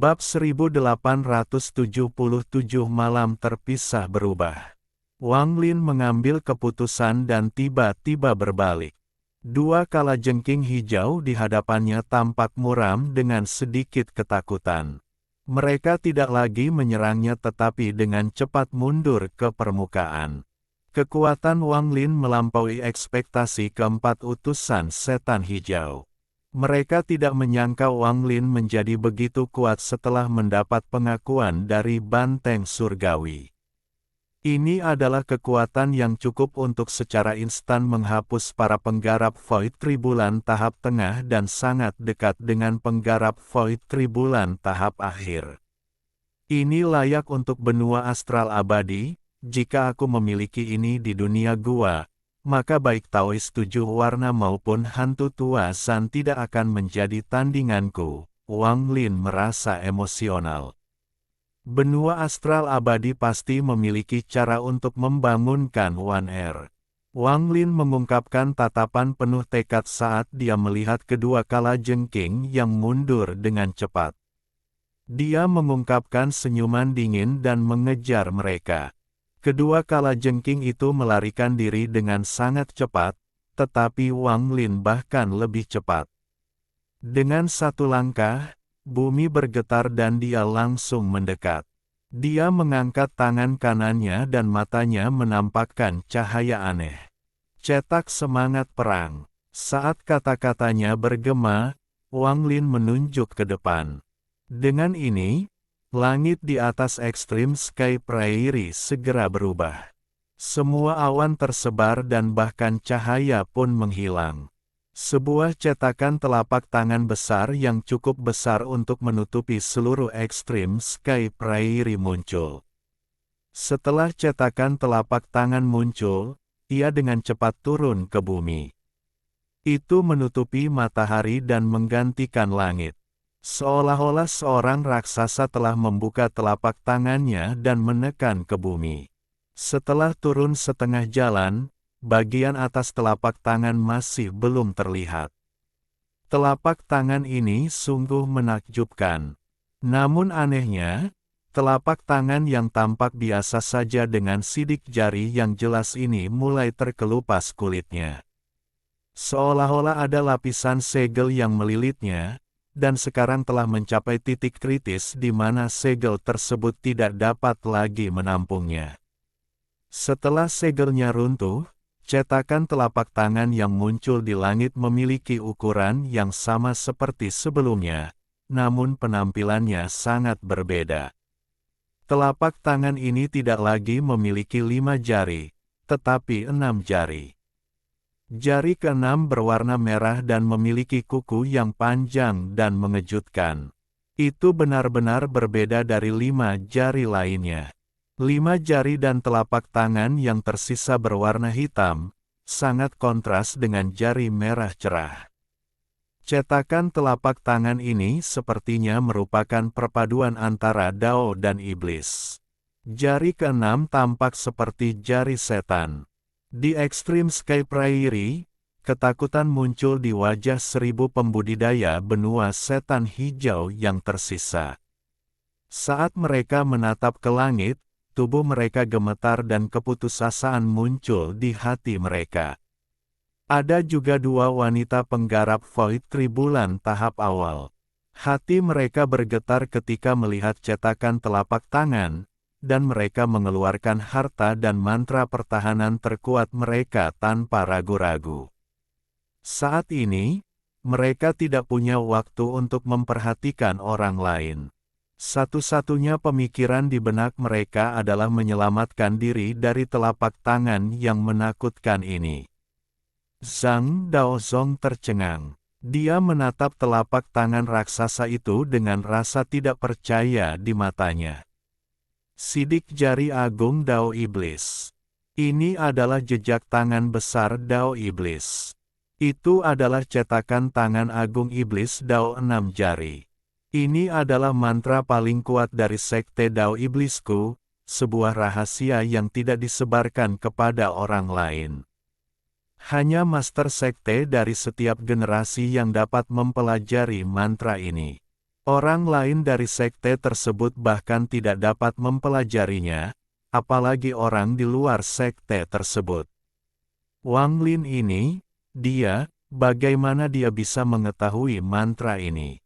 Bab 1877 Malam terpisah berubah. Wang Lin mengambil keputusan dan tiba-tiba berbalik. Dua kalajengking hijau di hadapannya tampak muram dengan sedikit ketakutan. Mereka tidak lagi menyerangnya tetapi dengan cepat mundur ke permukaan. Kekuatan Wang Lin melampaui ekspektasi keempat utusan setan hijau. Mereka tidak menyangka Wang Lin menjadi begitu kuat setelah mendapat pengakuan dari Banteng Surgawi. Ini adalah kekuatan yang cukup untuk secara instan menghapus para penggarap Void Tribulan tahap tengah dan sangat dekat dengan penggarap Void Tribulan tahap akhir. Ini layak untuk benua astral abadi. Jika aku memiliki ini di dunia gua, maka baik Taois 7 warna maupun hantu tua San tidak akan menjadi tandinganku. Wang Lin merasa emosional. Benua astral abadi pasti memiliki cara untuk membangunkan One Air. Wang Lin mengungkapkan tatapan penuh tekad saat dia melihat kedua kalajengking yang mundur dengan cepat. Dia mengungkapkan senyuman dingin dan mengejar mereka. Kedua kalajengking itu melarikan diri dengan sangat cepat, tetapi Wang Lin bahkan lebih cepat. Dengan satu langkah, bumi bergetar dan dia langsung mendekat. Dia mengangkat tangan kanannya dan matanya menampakkan cahaya aneh. Cetak semangat perang. Saat kata-katanya bergema, Wang Lin menunjuk ke depan. Dengan ini, langit di atas ekstrim Sky Prairie segera berubah. Semua awan tersebar dan bahkan cahaya pun menghilang. Sebuah cetakan telapak tangan besar yang cukup besar untuk menutupi seluruh ekstrim Sky Prairie muncul. Setelah cetakan telapak tangan muncul, ia dengan cepat turun ke bumi. Itu menutupi matahari dan menggantikan langit. Seolah-olah seorang raksasa telah membuka telapak tangannya dan menekan ke bumi. Setelah turun setengah jalan, bagian atas telapak tangan masih belum terlihat. Telapak tangan ini sungguh menakjubkan. Namun anehnya, telapak tangan yang tampak biasa saja dengan sidik jari yang jelas ini mulai terkelupas kulitnya. Seolah-olah ada lapisan segel yang melilitnya, dan sekarang telah mencapai titik kritis di mana segel tersebut tidak dapat lagi menampungnya. Setelah segelnya runtuh, cetakan telapak tangan yang muncul di langit memiliki ukuran yang sama seperti sebelumnya, namun penampilannya sangat berbeda. Telapak tangan ini tidak lagi memiliki 5 jari, tetapi 6 jari. Jari keenam berwarna merah dan memiliki kuku yang panjang dan mengejutkan. Itu benar-benar berbeda dari 5 jari lainnya. 5 jari dan telapak tangan yang tersisa berwarna hitam, sangat kontras dengan jari merah cerah. Cetakan telapak tangan ini sepertinya merupakan perpaduan antara Dao dan Iblis. Jari keenam tampak seperti jari setan. Di ekstrim Sky Prairie, ketakutan muncul di wajah 1000 pembudidaya benua setan hijau yang tersisa. Saat mereka menatap ke langit, tubuh mereka gemetar dan keputusasaan muncul di hati mereka. Ada juga 2 wanita penggarap Void Tribulan tahap awal. Hati mereka bergetar ketika melihat cetakan telapak tangan, dan mereka mengeluarkan harta dan mantra pertahanan terkuat mereka tanpa ragu-ragu. Saat ini, mereka tidak punya waktu untuk memperhatikan orang lain. Satu-satunya pemikiran di benak mereka adalah menyelamatkan diri dari telapak tangan yang menakutkan ini. Zhang Daozong tercengang. Dia menatap telapak tangan raksasa itu dengan rasa tidak percaya di matanya. Sidik jari agung Dao Iblis. Ini adalah jejak tangan besar Dao Iblis. Itu adalah cetakan tangan agung Iblis Dao 6 jari. Ini adalah mantra paling kuat dari Sekte Dao Iblisku, sebuah rahasia yang tidak disebarkan kepada orang lain. Hanya master sekte dari setiap generasi yang dapat mempelajari mantra ini. Orang lain dari sekte tersebut bahkan tidak dapat mempelajarinya, apalagi orang di luar sekte tersebut. Wang Lin ini, bagaimana dia bisa mengetahui mantra ini?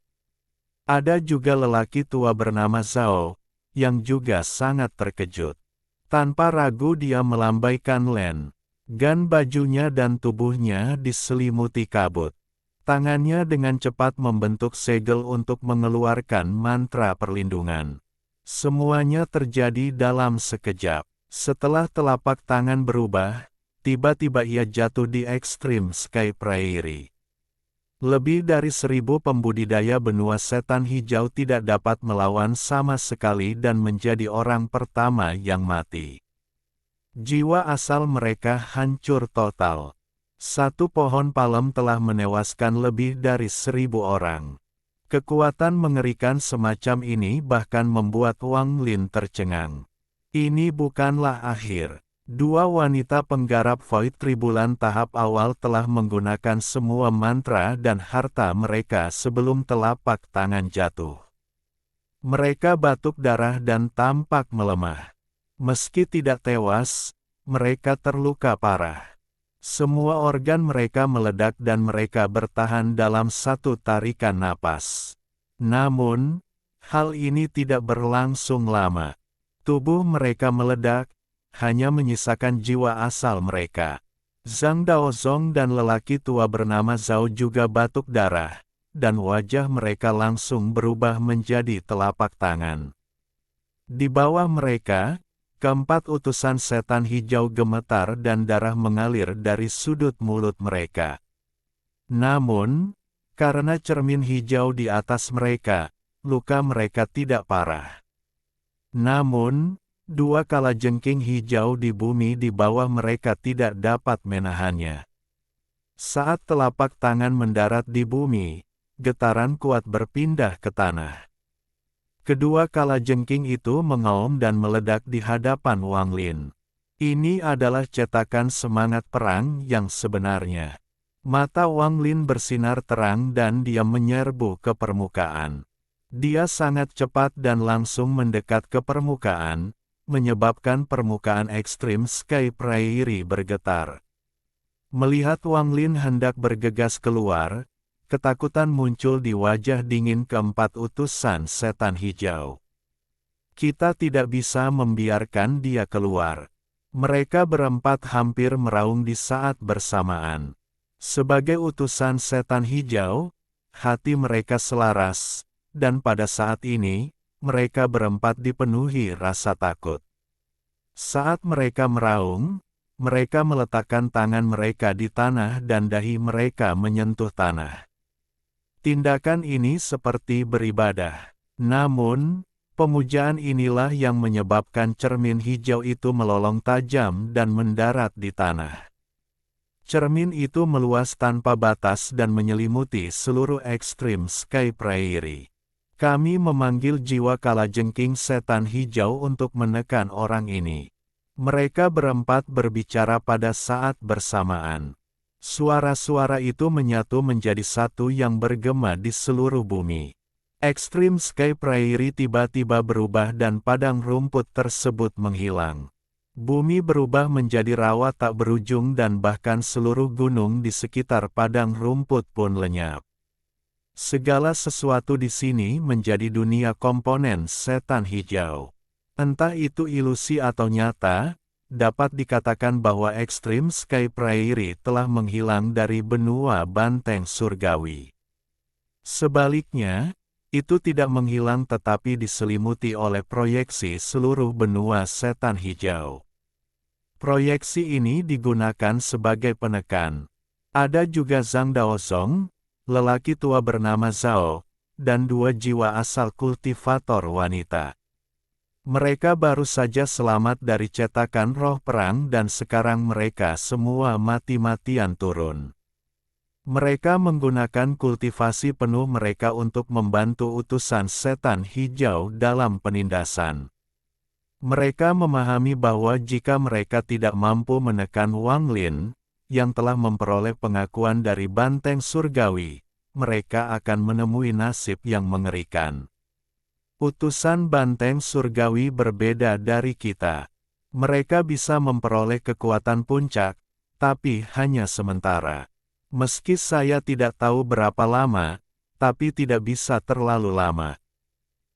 Ada juga lelaki tua bernama Zhao, yang juga sangat terkejut. Tanpa ragu dia melambaikan Len Gan bajunya dan tubuhnya diselimuti kabut. Tangannya dengan cepat membentuk segel untuk mengeluarkan mantra perlindungan. Semuanya terjadi dalam sekejap. Setelah telapak tangan berubah, tiba-tiba ia jatuh di Extreme Sky Prairie. Lebih dari 1000 pembudidaya benua setan hijau tidak dapat melawan sama sekali dan menjadi orang pertama yang mati. Jiwa asal mereka hancur total. Satu pohon palem telah menewaskan lebih dari 1000 orang. Kekuatan mengerikan semacam ini bahkan membuat Wang Lin tercengang. Ini bukanlah akhir. Dua wanita penggarap Void Tribulan tahap awal telah menggunakan semua mantra dan harta mereka sebelum telapak tangan jatuh. Mereka batuk darah dan tampak melemah. Meski tidak tewas, mereka terluka parah. Semua organ mereka meledak dan mereka bertahan dalam satu tarikan napas. Namun, hal ini tidak berlangsung lama. Tubuh mereka meledak, hanya menyisakan jiwa asal mereka. Zhang Daozong dan lelaki tua bernama Zhao juga batuk darah, dan wajah mereka langsung berubah menjadi telapak tangan. Di bawah mereka, keempat utusan setan hijau gemetar dan darah mengalir dari sudut mulut mereka. Namun, karena cermin hijau di atas mereka, luka mereka tidak parah. Namun, dua kalajengking hijau di bumi di bawah mereka tidak dapat menahannya. Saat telapak tangan mendarat di bumi, getaran kuat berpindah ke tanah. Kedua kalajengking itu mengaum dan meledak di hadapan Wang Lin. Ini adalah cetakan semangat perang yang sebenarnya. Mata Wang Lin bersinar terang dan dia menyerbu ke permukaan. Dia sangat cepat dan langsung mendekat ke permukaan, menyebabkan permukaan Extreme Sky Prairie bergetar. Melihat Wang Lin hendak bergegas keluar, ketakutan muncul di wajah dingin keempat utusan setan hijau. Kita tidak bisa membiarkan dia keluar. Mereka berempat hampir meraung di saat bersamaan. Sebagai utusan setan hijau, hati mereka selaras, dan pada saat ini, mereka berempat dipenuhi rasa takut. Saat mereka meraung, mereka meletakkan tangan mereka di tanah dan dahi mereka menyentuh tanah. Tindakan ini seperti beribadah. Namun, pemujaan inilah yang menyebabkan cermin hijau itu melolong tajam dan mendarat di tanah. Cermin itu meluas tanpa batas dan menyelimuti seluruh Extreme Sky Prairie. Kami memanggil jiwa kalajengking setan hijau untuk menekan orang ini. Mereka berempat berbicara pada saat bersamaan. Suara-suara itu menyatu menjadi satu yang bergema di seluruh bumi. Extreme Sky Prairie tiba-tiba berubah dan padang rumput tersebut menghilang. Bumi berubah menjadi rawa tak berujung dan bahkan seluruh gunung di sekitar padang rumput pun lenyap. Segala sesuatu di sini menjadi dunia komponen setan hijau. Entah itu ilusi atau nyata, dapat dikatakan bahwa Extreme Sky Prairie telah menghilang dari benua banteng surgawi. Sebaliknya, itu tidak menghilang tetapi diselimuti oleh proyeksi seluruh benua setan hijau. Proyeksi ini digunakan sebagai penekan. Ada juga Zhang Daozong, lelaki tua bernama Zhao, dan dua jiwa asal kultivator wanita. Mereka baru saja selamat dari cetakan roh perang dan sekarang mereka semua mati-matian turun. Mereka menggunakan kultivasi penuh mereka untuk membantu utusan setan hijau dalam penindasan. Mereka memahami bahwa jika mereka tidak mampu menekan Wang Lin, yang telah memperoleh pengakuan dari banteng surgawi, mereka akan menemui nasib yang mengerikan. Utusan banteng surgawi berbeda dari kita. Mereka bisa memperoleh kekuatan puncak, tapi hanya sementara. Meski saya tidak tahu berapa lama, tapi tidak bisa terlalu lama.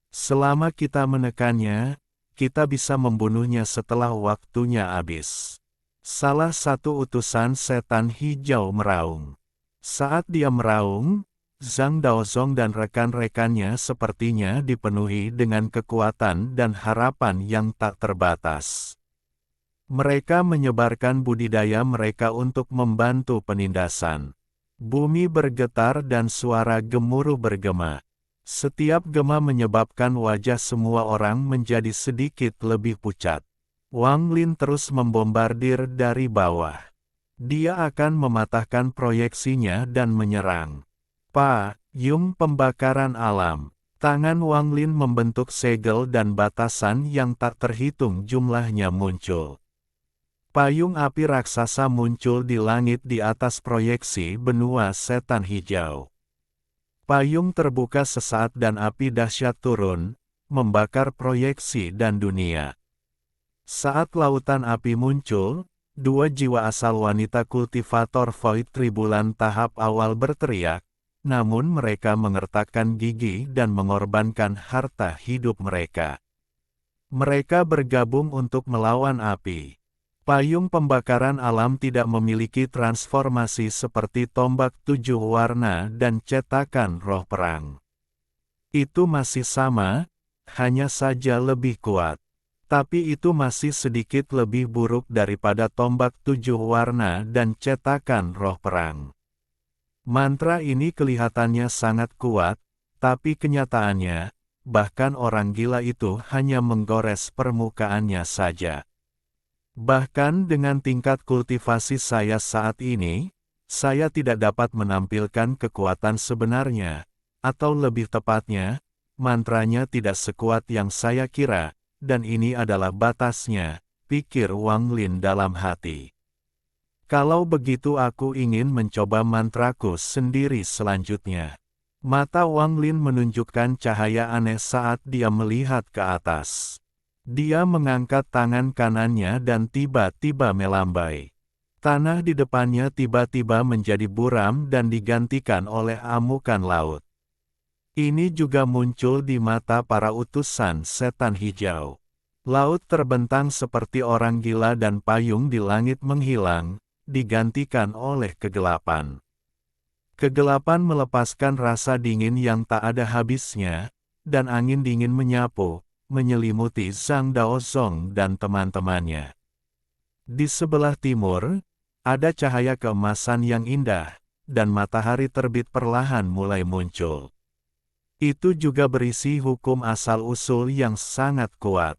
Selama kita menekannya, kita bisa membunuhnya setelah waktunya habis. Salah satu utusan setan hijau meraung. Saat dia meraung, Zhang Daozong dan rekan-rekannya sepertinya dipenuhi dengan kekuatan dan harapan yang tak terbatas. Mereka menyebarkan budidaya mereka untuk membantu penindasan. Bumi bergetar dan suara gemuruh bergema. Setiap gema menyebabkan wajah semua orang menjadi sedikit lebih pucat. Wang Lin terus membombardir dari bawah. Dia akan mematahkan proyeksinya dan menyerang. Payung pembakaran alam. Tangan Wang Lin membentuk segel dan batasan yang tak terhitung jumlahnya muncul. Payung api raksasa muncul di langit di atas proyeksi benua setan hijau. Payung terbuka sesaat dan api dahsyat turun, membakar proyeksi dan dunia. Saat lautan api muncul, dua jiwa asal wanita kultivator Void Tribulan tahap awal berteriak, namun mereka mengertakkan gigi dan mengorbankan harta hidup mereka. Mereka bergabung untuk melawan api. Payung pembakaran alam tidak memiliki transformasi seperti tombak 7 warna dan cetakan roh perang. Itu masih sama, hanya saja lebih kuat. Tapi itu masih sedikit lebih buruk daripada tombak 7 warna dan cetakan roh perang. Mantra ini kelihatannya sangat kuat, tapi kenyataannya, bahkan orang gila itu hanya menggores permukaannya saja. Bahkan dengan tingkat kultivasi saya saat ini, saya tidak dapat menampilkan kekuatan sebenarnya, atau lebih tepatnya, mantranya tidak sekuat yang saya kira, dan ini adalah batasnya, pikir Wang Lin dalam hati. Kalau begitu aku ingin mencoba mantraku sendiri selanjutnya. Mata Wang Lin menunjukkan cahaya aneh saat dia melihat ke atas. Dia mengangkat tangan kanannya dan tiba-tiba melambai. Tanah di depannya tiba-tiba menjadi buram dan digantikan oleh amukan laut. Ini juga muncul di mata para utusan setan hijau. Laut terbentang seperti orang gila dan payung di langit menghilang, digantikan oleh kegelapan. Kegelapan melepaskan rasa dingin yang tak ada habisnya, dan angin dingin menyapu, menyelimuti Zhang Daozong dan teman-temannya. Di sebelah timur, ada cahaya keemasan yang indah, dan matahari terbit perlahan mulai muncul. Itu juga berisi hukum asal-usul yang sangat kuat.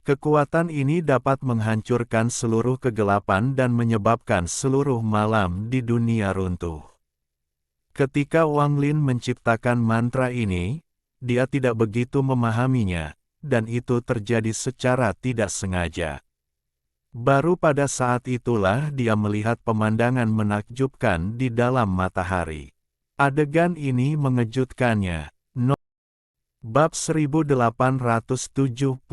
Kekuatan ini dapat menghancurkan seluruh kegelapan dan menyebabkan seluruh malam di dunia runtuh. Ketika Wang Lin menciptakan mantra ini, dia tidak begitu memahaminya, dan itu terjadi secara tidak sengaja. Baru pada saat itulah dia melihat pemandangan menakjubkan di dalam matahari. Adegan ini mengejutkannya. Bab 1878.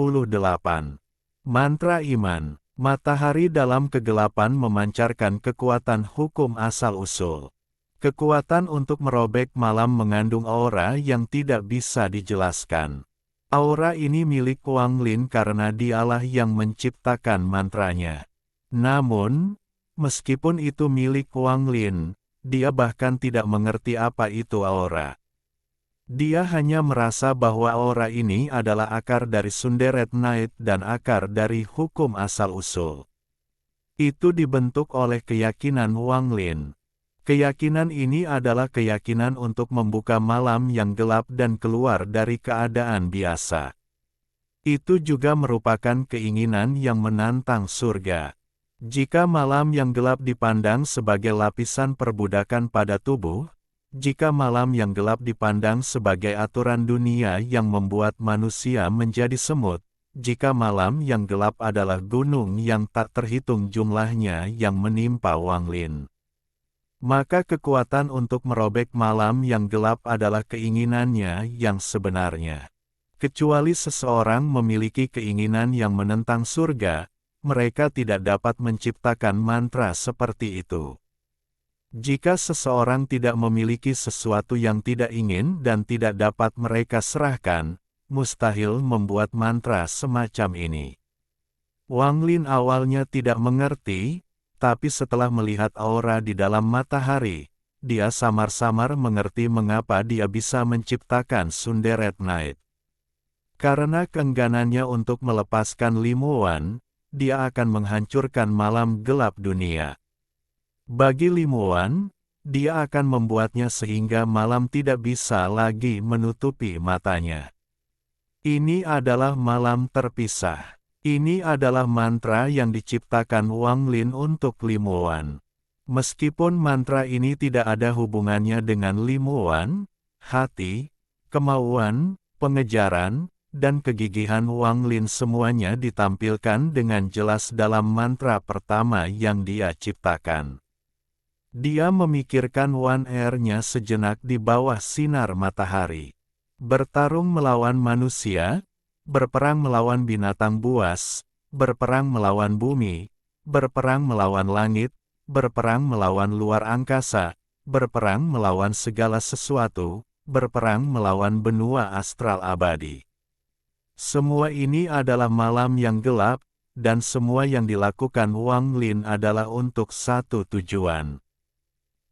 Mantra Iman. Matahari dalam kegelapan memancarkan kekuatan hukum asal-usul. Kekuatan untuk merobek malam mengandung aura yang tidak bisa dijelaskan. Aura ini milik Wang Lin karena dialah yang menciptakan mantranya. Namun, meskipun itu milik Wang Lin, dia bahkan tidak mengerti apa itu aura. Dia hanya merasa bahwa aura ini adalah akar dari Sunderet Night dan akar dari hukum asal-usul. Itu dibentuk oleh keyakinan Wang Lin. Keyakinan ini adalah keyakinan untuk membuka malam yang gelap dan keluar dari keadaan biasa. Itu juga merupakan keinginan yang menantang surga. Jika malam yang gelap dipandang sebagai lapisan perbudakan pada tubuh, jika malam yang gelap dipandang sebagai aturan dunia yang membuat manusia menjadi semut, jika malam yang gelap adalah gunung yang tak terhitung jumlahnya yang menimpa Wang Lin, Maka kekuatan untuk merobek malam yang gelap adalah keinginannya yang sebenarnya. Kecuali seseorang memiliki keinginan yang menentang surga, mereka tidak dapat menciptakan mantra seperti itu. Jika seseorang tidak memiliki sesuatu yang tidak ingin dan tidak dapat mereka serahkan, mustahil membuat mantra semacam ini. Wang Lin awalnya tidak mengerti, tapi setelah melihat aura di dalam matahari, dia samar-samar mengerti mengapa dia bisa menciptakan Sunderet Night. Karena keengganannya untuk melepaskan Limuan, dia akan menghancurkan malam gelap dunia. Bagi Limuan, dia akan membuatnya sehingga malam tidak bisa lagi menutupi matanya. Ini adalah malam terpisah. Ini adalah mantra yang diciptakan Wang Lin untuk Limuan. Meskipun mantra ini tidak ada hubungannya dengan Limuan, hati, kemauan, pengejaran, dan kegigihan Wang Lin semuanya ditampilkan dengan jelas dalam mantra pertama yang dia ciptakan. Dia memikirkan Wan Er-nya sejenak di bawah sinar matahari. Bertarung melawan manusia, berperang melawan binatang buas, berperang melawan bumi, berperang melawan langit, berperang melawan luar angkasa, berperang melawan segala sesuatu, berperang melawan benua astral abadi. Semua ini adalah malam yang gelap, dan semua yang dilakukan Wang Lin adalah untuk satu tujuan.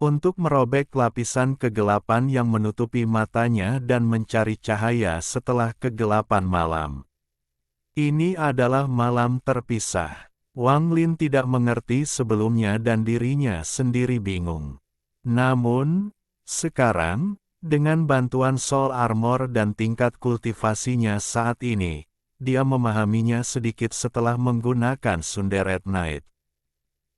Untuk merobek lapisan kegelapan yang menutupi matanya dan mencari cahaya setelah kegelapan malam. Ini adalah malam terpisah. Wang Lin tidak mengerti sebelumnya dan dirinya sendiri bingung. Namun, sekarang, dengan bantuan Soul Armor dan tingkat kultivasinya saat ini, dia memahaminya sedikit setelah menggunakan Sunderet Night.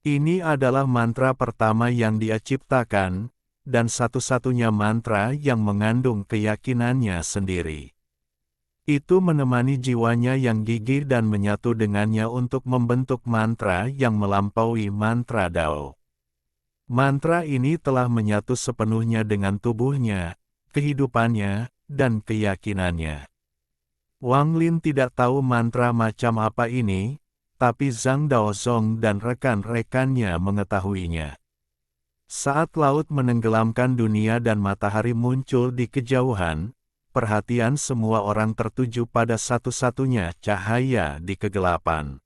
Ini adalah mantra pertama yang dia ciptakan, dan satu-satunya mantra yang mengandung keyakinannya sendiri. Itu menemani jiwanya yang gigih dan menyatu dengannya untuk membentuk mantra yang melampaui mantra Dao. Mantra ini telah menyatu sepenuhnya dengan tubuhnya, kehidupannya, dan keyakinannya. Wang Lin tidak tahu mantra macam apa ini, tapi Zhang Daozong dan rekan-rekannya mengetahuinya. Saat laut menenggelamkan dunia dan matahari muncul di kejauhan, perhatian semua orang tertuju pada satu-satunya cahaya di kegelapan.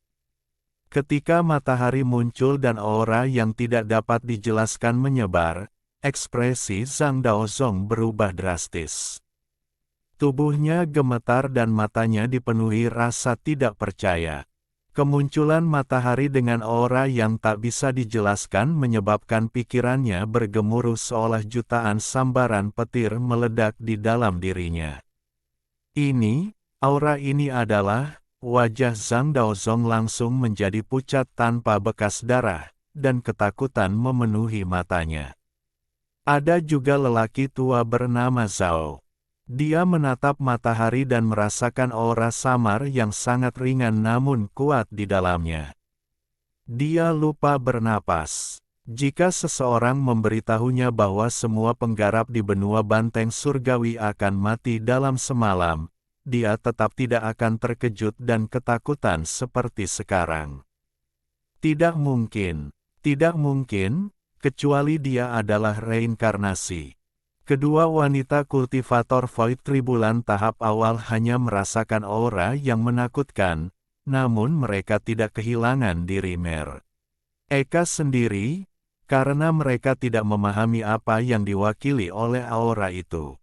Ketika matahari muncul dan aura yang tidak dapat dijelaskan menyebar, ekspresi Zhang Daozong berubah drastis. Tubuhnya gemetar dan matanya dipenuhi rasa tidak percaya. Kemunculan matahari dengan aura yang tak bisa dijelaskan menyebabkan pikirannya bergemuruh seolah jutaan sambaran petir meledak di dalam dirinya. Aura ini adalah... Wajah Zhang Daozong langsung menjadi pucat tanpa bekas darah, dan ketakutan memenuhi matanya. Ada juga lelaki tua bernama Zhao. Dia menatap matahari dan merasakan aura samar yang sangat ringan namun kuat di dalamnya. Dia lupa bernapas. Jika seseorang memberitahunya bahwa semua penggarap di benua banteng surgawi akan mati dalam semalam, dia tetap tidak akan terkejut dan ketakutan seperti sekarang. Tidak mungkin, kecuali dia adalah reinkarnasi. Kedua wanita kultivator Void Tribulan tahap awal hanya merasakan aura yang menakutkan, namun mereka tidak kehilangan diri Eka sendiri, karena mereka tidak memahami apa yang diwakili oleh aura itu.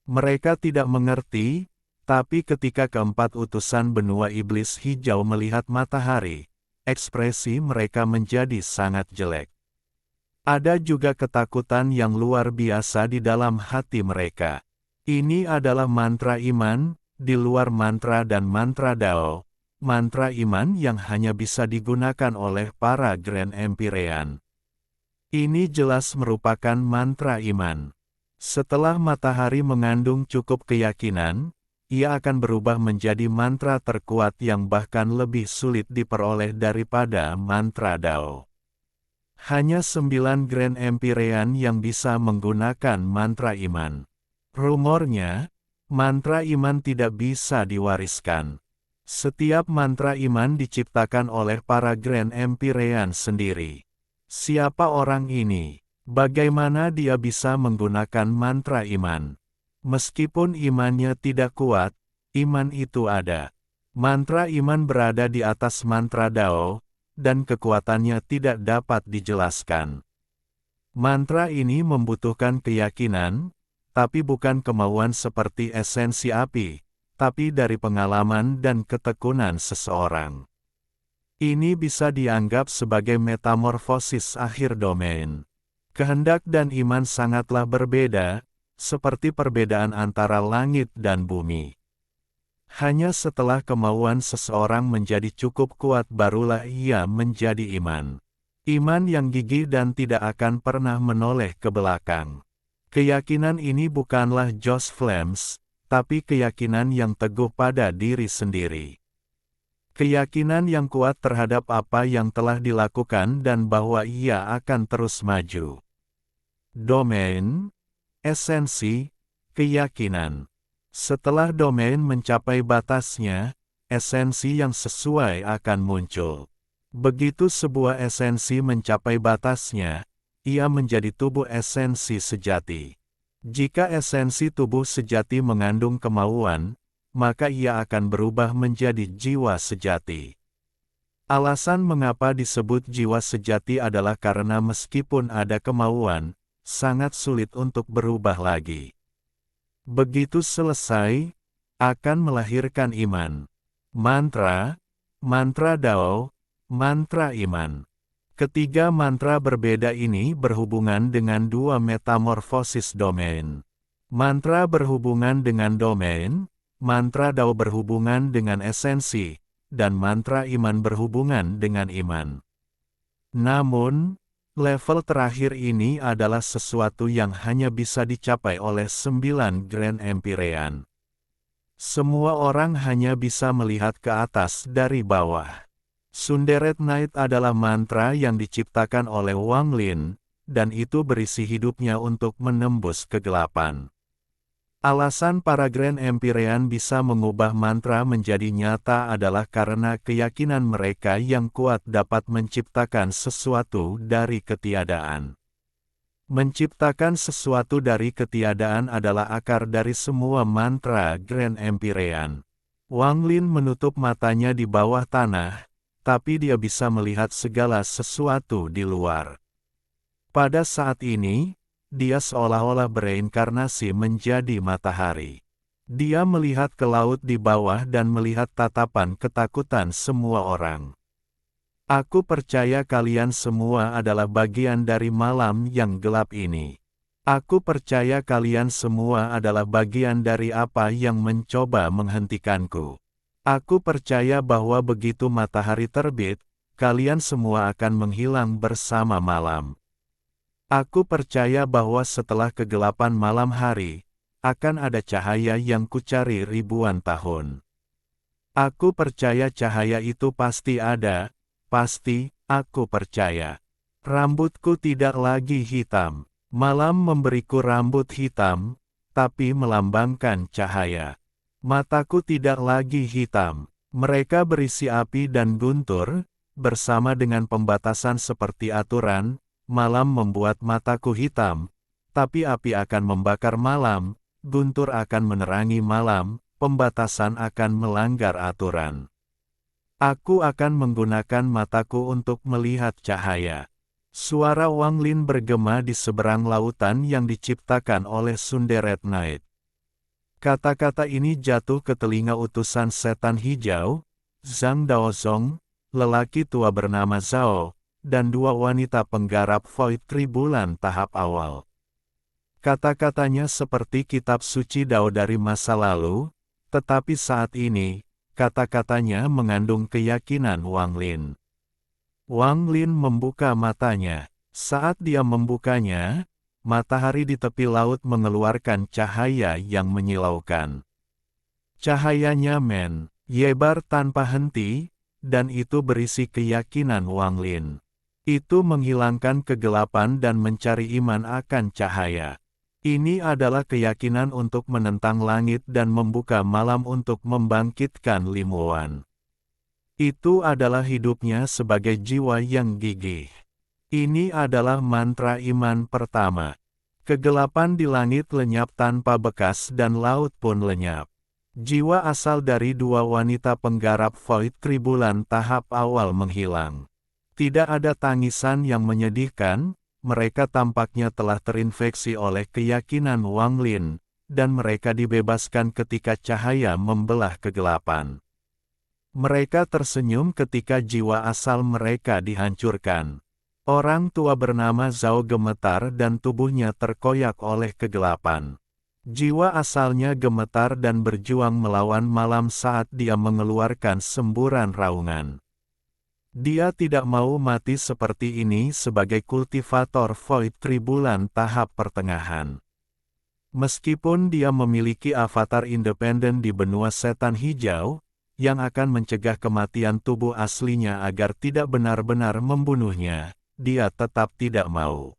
Mereka tidak mengerti, tapi ketika keempat utusan benua iblis hijau melihat matahari, ekspresi mereka menjadi sangat jelek. Ada juga ketakutan yang luar biasa di dalam hati mereka. Ini adalah mantra iman, di luar mantra dan mantra Dao, mantra iman yang hanya bisa digunakan oleh para Grand Empyrean. Ini jelas merupakan mantra iman. Setelah matahari mengandung cukup keyakinan, ia akan berubah menjadi mantra terkuat yang bahkan lebih sulit diperoleh daripada mantra Dao. Hanya 9 Grand Empyrean yang bisa menggunakan mantra iman. Rumornya, mantra iman tidak bisa diwariskan. Setiap mantra iman diciptakan oleh para Grand Empyrean sendiri. Siapa orang ini? Bagaimana dia bisa menggunakan mantra iman? Meskipun imannya tidak kuat, iman itu ada. Mantra iman berada di atas mantra Dao, dan kekuatannya tidak dapat dijelaskan. Mantra ini membutuhkan keyakinan, tapi bukan kemauan seperti esensi api, tapi dari pengalaman dan ketekunan seseorang. Ini bisa dianggap sebagai metamorfosis akhir domain. Kehendak dan iman sangatlah berbeda, seperti perbedaan antara langit dan bumi. Hanya setelah kemauan seseorang menjadi cukup kuat barulah ia menjadi iman. Iman yang gigih dan tidak akan pernah menoleh ke belakang. Keyakinan ini bukanlah Josh Flames, tapi keyakinan yang teguh pada diri sendiri. Keyakinan yang kuat terhadap apa yang telah dilakukan dan bahwa ia akan terus maju. Domain, esensi, keyakinan. Setelah domain mencapai batasnya, esensi yang sesuai akan muncul. Begitu sebuah esensi mencapai batasnya, ia menjadi tubuh esensi sejati. Jika esensi tubuh sejati mengandung kemauan, maka ia akan berubah menjadi jiwa sejati. Alasan mengapa disebut jiwa sejati adalah karena meskipun ada kemauan, sangat sulit untuk berubah lagi. Begitu selesai, akan melahirkan iman. Mantra, mantra Dao, mantra iman. Ketiga mantra berbeda ini berhubungan dengan dua metamorfosis domain. Mantra berhubungan dengan domain, mantra Dao berhubungan dengan esensi, dan mantra iman berhubungan dengan iman. Namun, level terakhir ini adalah sesuatu yang hanya bisa dicapai oleh 9 Grand Empyrean. Semua orang hanya bisa melihat ke atas dari bawah. Sunderet Night adalah mantra yang diciptakan oleh Wang Lin, dan itu berisi hidupnya untuk menembus kegelapan. Alasan para Grand Empyrean bisa mengubah mantra menjadi nyata adalah karena keyakinan mereka yang kuat dapat menciptakan sesuatu dari ketiadaan. Menciptakan sesuatu dari ketiadaan adalah akar dari semua mantra Grand Empyrean. Wang Lin menutup matanya di bawah tanah, tapi dia bisa melihat segala sesuatu di luar. Pada saat ini, dia seolah-olah bereinkarnasi menjadi matahari. Dia melihat ke laut di bawah dan melihat tatapan ketakutan semua orang. Aku percaya kalian semua adalah bagian dari malam yang gelap ini. Aku percaya kalian semua adalah bagian dari apa yang mencoba menghentikanku. Aku percaya bahwa begitu matahari terbit, kalian semua akan menghilang bersama malam. Aku percaya bahwa setelah kegelapan malam hari, akan ada cahaya yang kucari ribuan tahun. Aku percaya cahaya itu pasti ada, pasti, aku percaya. Rambutku tidak lagi hitam. Malam memberiku rambut hitam, tapi melambangkan cahaya. Mataku tidak lagi hitam. Mereka berisi api dan guntur, bersama dengan pembatasan seperti aturan. Malam membuat mataku hitam, tapi api akan membakar malam, guntur akan menerangi malam, pembatasan akan melanggar aturan. Aku akan menggunakan mataku untuk melihat cahaya. Suara Wang Lin bergema di seberang lautan yang diciptakan oleh Sunderet Night. Kata-kata ini jatuh ke telinga utusan setan hijau, Zhang Daozong, lelaki tua bernama Zhao, dan dua wanita penggarap Void Tribulan tahap awal. Kata-katanya seperti kitab suci Dao dari masa lalu, tetapi saat ini, kata-katanya mengandung keyakinan Wang Lin. Wang Lin membuka matanya. Saat dia membukanya, matahari di tepi laut mengeluarkan cahaya yang menyilaukan. Cahayanya menyebar tanpa henti, dan itu berisi keyakinan Wang Lin. Itu menghilangkan kegelapan dan mencari iman akan cahaya. Ini adalah keyakinan untuk menentang langit dan membuka malam untuk membangkitkan limuan. Itu adalah hidupnya sebagai jiwa yang gigih. Ini adalah mantra iman pertama. Kegelapan di langit lenyap tanpa bekas dan laut pun lenyap. Jiwa asal dari dua wanita penggarap Void Tribulan tahap awal menghilang. Tidak ada tangisan yang menyedihkan, mereka tampaknya telah terinfeksi oleh keyakinan Wang Lin, dan mereka dibebaskan ketika cahaya membelah kegelapan. Mereka tersenyum ketika jiwa asal mereka dihancurkan. Orang tua bernama Zhao gemetar dan tubuhnya terkoyak oleh kegelapan. Jiwa asalnya gemetar dan berjuang melawan malam saat dia mengeluarkan semburan raungan. Dia tidak mau mati seperti ini sebagai kultivator Void Tribulan tahap pertengahan. Meskipun dia memiliki avatar independen di benua setan hijau, yang akan mencegah kematian tubuh aslinya agar tidak benar-benar membunuhnya, dia tetap tidak mau.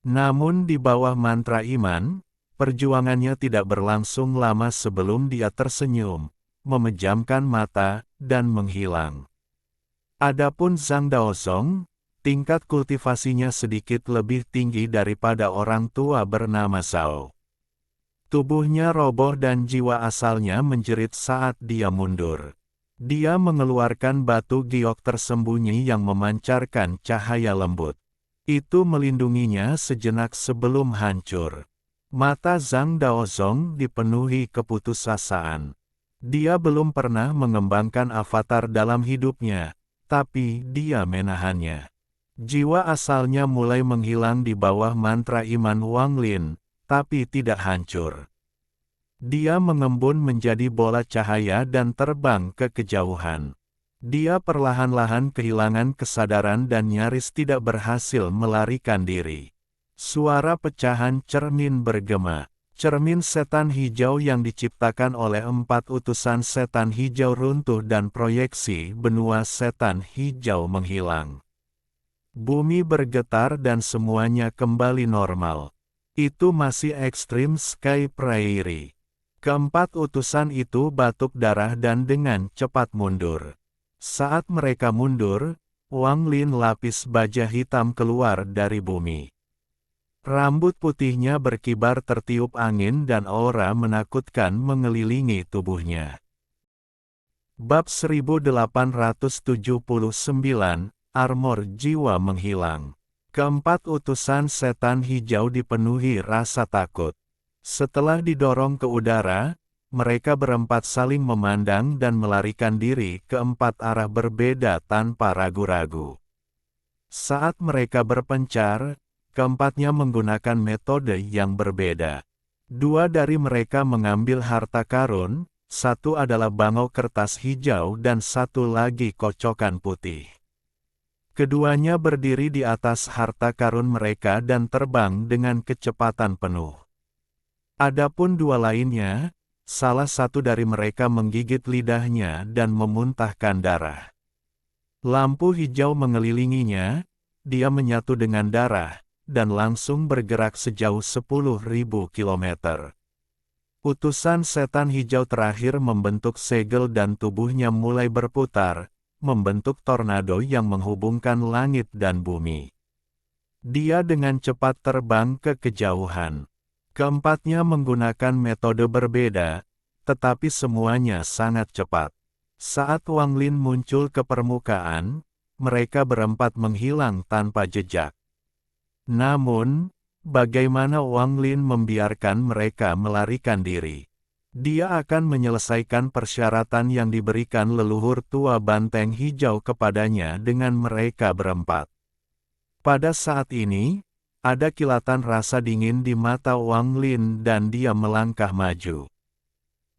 Namun di bawah mantra iman, perjuangannya tidak berlangsung lama sebelum dia tersenyum, memejamkan mata, dan menghilang. Adapun Zhang Daozong, tingkat kultivasinya sedikit lebih tinggi daripada orang tua bernama Zhao. Tubuhnya roboh dan jiwa asalnya menjerit saat dia mundur. Dia mengeluarkan batu giok tersembunyi yang memancarkan cahaya lembut. Itu melindunginya sejenak sebelum hancur. Mata Zhang Daozong dipenuhi keputusasaan. Dia belum pernah mengembangkan avatar dalam hidupnya, tapi dia menahannya. Jiwa asalnya mulai menghilang di bawah mantra iman Wang Lin, tapi tidak hancur. Dia mengembun menjadi bola cahaya dan terbang ke kejauhan. Dia perlahan-lahan kehilangan kesadaran dan nyaris tidak berhasil melarikan diri. Suara pecahan cermin bergema. Cermin setan hijau yang diciptakan oleh 4 utusan setan hijau runtuh dan proyeksi benua setan hijau menghilang. Bumi bergetar dan semuanya kembali normal. Itu masih ekstrim Sky Prairie. Keempat utusan itu batuk darah dan dengan cepat mundur. Saat mereka mundur, Wang Lin lapis baja hitam keluar dari bumi. Rambut putihnya berkibar tertiup angin dan aura menakutkan mengelilingi tubuhnya. Bab 1879, Armor Jiwa Menghilang. Keempat utusan setan hijau dipenuhi rasa takut. Setelah didorong ke udara, mereka berempat saling memandang dan melarikan diri ke 4 arah berbeda tanpa ragu-ragu. Saat mereka berpencar, keempatnya menggunakan metode yang berbeda. 2 dari mereka mengambil harta karun, 1 adalah bangau kertas hijau dan 1 lagi kocokan putih. Keduanya berdiri di atas harta karun mereka dan terbang dengan kecepatan penuh. Adapun 2 lainnya, salah satu dari mereka menggigit lidahnya dan memuntahkan darah. Lampu hijau mengelilinginya, dia menyatu dengan darah, dan langsung bergerak sejauh 10.000 kilometer. Utusan setan hijau terakhir membentuk segel dan tubuhnya mulai berputar, membentuk tornado yang menghubungkan langit dan bumi. Dia dengan cepat terbang ke kejauhan. Keempatnya menggunakan metode berbeda, tetapi semuanya sangat cepat. Saat Wang Lin muncul ke permukaan, mereka berempat menghilang tanpa jejak. Namun, bagaimana Wang Lin membiarkan mereka melarikan diri? Dia akan menyelesaikan persyaratan yang diberikan leluhur tua banteng hijau kepadanya dengan mereka berempat. Pada saat ini, ada kilatan rasa dingin di mata Wang Lin dan dia melangkah maju.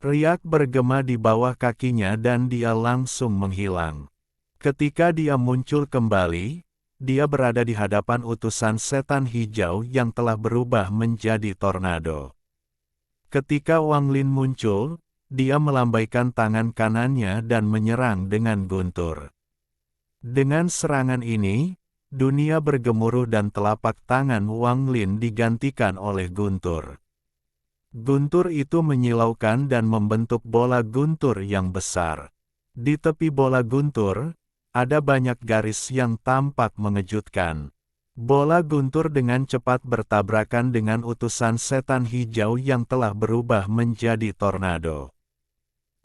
Riak bergema di bawah kakinya dan dia langsung menghilang. Ketika dia muncul kembali, dia berada di hadapan utusan setan hijau yang telah berubah menjadi tornado. Ketika Wang Lin muncul, dia melambaikan tangan kanannya dan menyerang dengan guntur. Dengan serangan ini, dunia bergemuruh dan telapak tangan Wang Lin digantikan oleh guntur. Guntur itu menyilaukan dan membentuk bola guntur yang besar. Di tepi bola guntur, ada banyak garis yang tampak mengejutkan. Bola guntur dengan cepat bertabrakan dengan utusan setan hijau yang telah berubah menjadi tornado.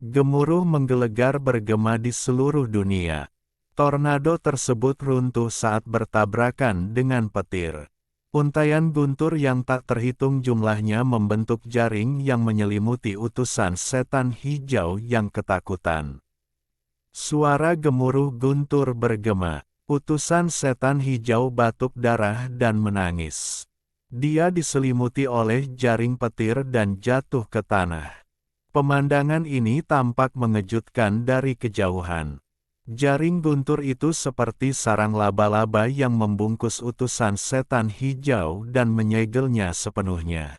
Gemuruh menggelegar bergema di seluruh dunia. Tornado tersebut runtuh saat bertabrakan dengan petir. Untaian guntur yang tak terhitung jumlahnya membentuk jaring yang menyelimuti utusan setan hijau yang ketakutan. Suara gemuruh guntur bergema. Utusan setan hijau batuk darah dan menangis. Dia diselimuti oleh jaring petir dan jatuh ke tanah. Pemandangan ini tampak mengejutkan dari kejauhan. Jaring guntur itu seperti sarang laba-laba yang membungkus utusan setan hijau dan menyegelnya sepenuhnya.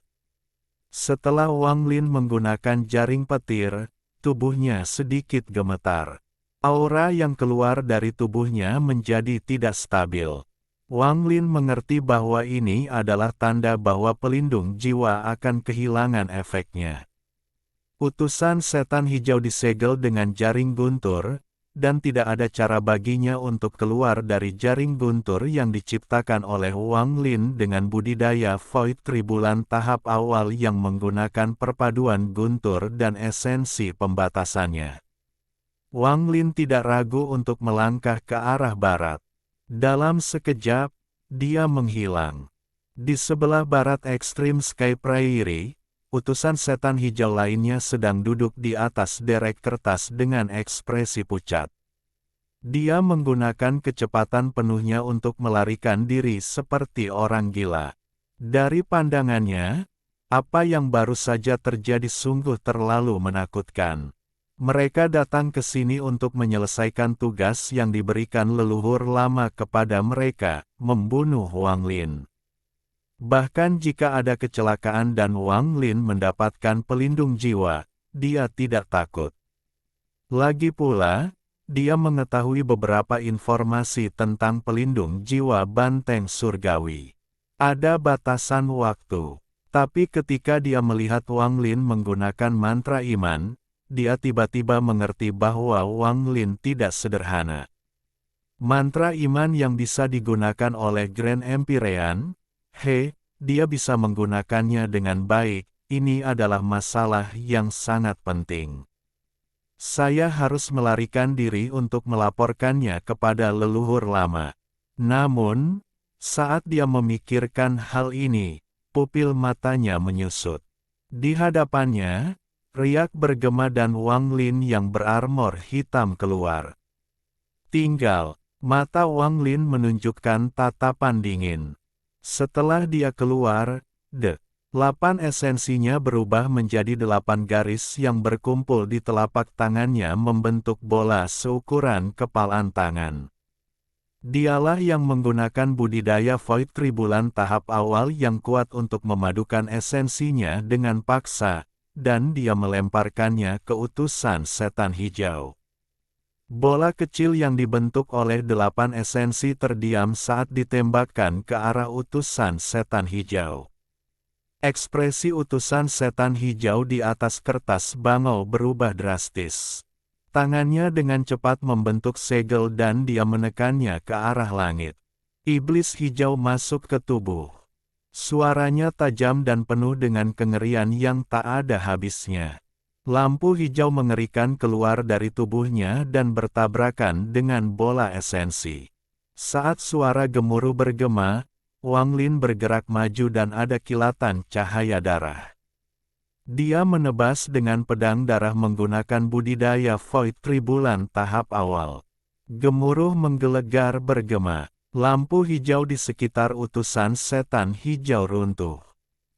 Setelah Wang Lin menggunakan jaring petir, tubuhnya sedikit gemetar. Aura yang keluar dari tubuhnya menjadi tidak stabil. Wang Lin mengerti bahwa ini adalah tanda bahwa pelindung jiwa akan kehilangan efeknya. Utusan setan hijau disegel dengan jaring guntur, dan tidak ada cara baginya untuk keluar dari jaring guntur yang diciptakan oleh Wang Lin dengan budidaya Void Tribulan tahap awal yang menggunakan perpaduan guntur dan esensi pembatasannya. Wang Lin tidak ragu untuk melangkah ke arah barat. Dalam sekejap, dia menghilang. Di sebelah barat ekstrim Sky Prairie, utusan setan hijau lainnya sedang duduk di atas derek kertas dengan ekspresi pucat. Dia menggunakan kecepatan penuhnya untuk melarikan diri seperti orang gila. Dari pandangannya, apa yang baru saja terjadi sungguh terlalu menakutkan. Mereka datang ke sini untuk menyelesaikan tugas yang diberikan leluhur lama kepada mereka, membunuh Wang Lin. Bahkan jika ada kecelakaan dan Wang Lin mendapatkan pelindung jiwa, dia tidak takut. Lagi pula, dia mengetahui beberapa informasi tentang pelindung jiwa banteng surgawi. Ada batasan waktu. Tapi ketika dia melihat Wang Lin menggunakan mantra iman, dia tiba-tiba mengerti bahwa Wang Lin tidak sederhana. Mantra iman yang bisa digunakan oleh Grand Empyrean, dia bisa menggunakannya dengan baik, ini adalah masalah yang sangat penting. Saya harus melarikan diri untuk melaporkannya kepada leluhur lama. Namun, saat dia memikirkan hal ini, pupil matanya menyusut. Di hadapannya, riak bergema dan Wang Lin yang berarmor hitam keluar. Tinggal, mata Wang Lin menunjukkan tatapan dingin. Setelah dia keluar, 8 esensinya berubah menjadi 8 garis yang berkumpul di telapak tangannya membentuk bola seukuran kepalan tangan. Dialah yang menggunakan budidaya Void Tribulan tahap awal yang kuat untuk memadukan esensinya dengan paksa, dan dia melemparkannya ke utusan setan hijau. Bola kecil yang dibentuk oleh 8 esensi terdiam saat ditembakkan ke arah utusan setan hijau. Ekspresi utusan setan hijau di atas kertas bangau berubah drastis. Tangannya dengan cepat membentuk segel dan dia menekannya ke arah langit. Iblis hijau masuk ke tubuh. Suaranya tajam dan penuh dengan kengerian yang tak ada habisnya. Lampu hijau mengerikan keluar dari tubuhnya dan bertabrakan dengan bola esensi. Saat suara gemuruh bergema, Wang Lin bergerak maju dan ada kilatan cahaya darah. Dia menebas dengan pedang darah menggunakan budidaya Void Tribulan tahap awal. Gemuruh menggelegar bergema. Lampu hijau di sekitar utusan setan hijau runtuh.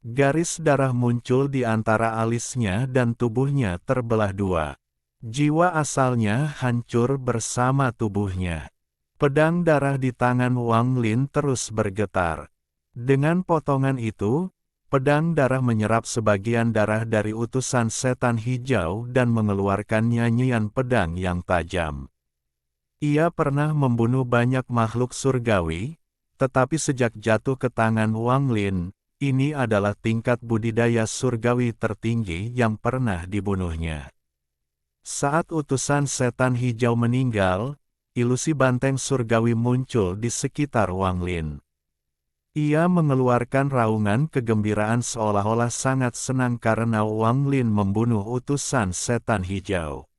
Garis darah muncul di antara alisnya dan tubuhnya terbelah dua. Jiwa asalnya hancur bersama tubuhnya. Pedang darah di tangan Wang Lin terus bergetar. Dengan potongan itu, pedang darah menyerap sebagian darah dari utusan setan hijau dan mengeluarkan nyanyian pedang yang tajam. Ia pernah membunuh banyak makhluk surgawi, tetapi sejak jatuh ke tangan Wang Lin, ini adalah tingkat budidaya surgawi tertinggi yang pernah dibunuhnya. Saat utusan setan hijau meninggal, ilusi banteng surgawi muncul di sekitar Wang Lin. Ia mengeluarkan raungan kegembiraan seolah-olah sangat senang karena Wang Lin membunuh utusan setan hijau.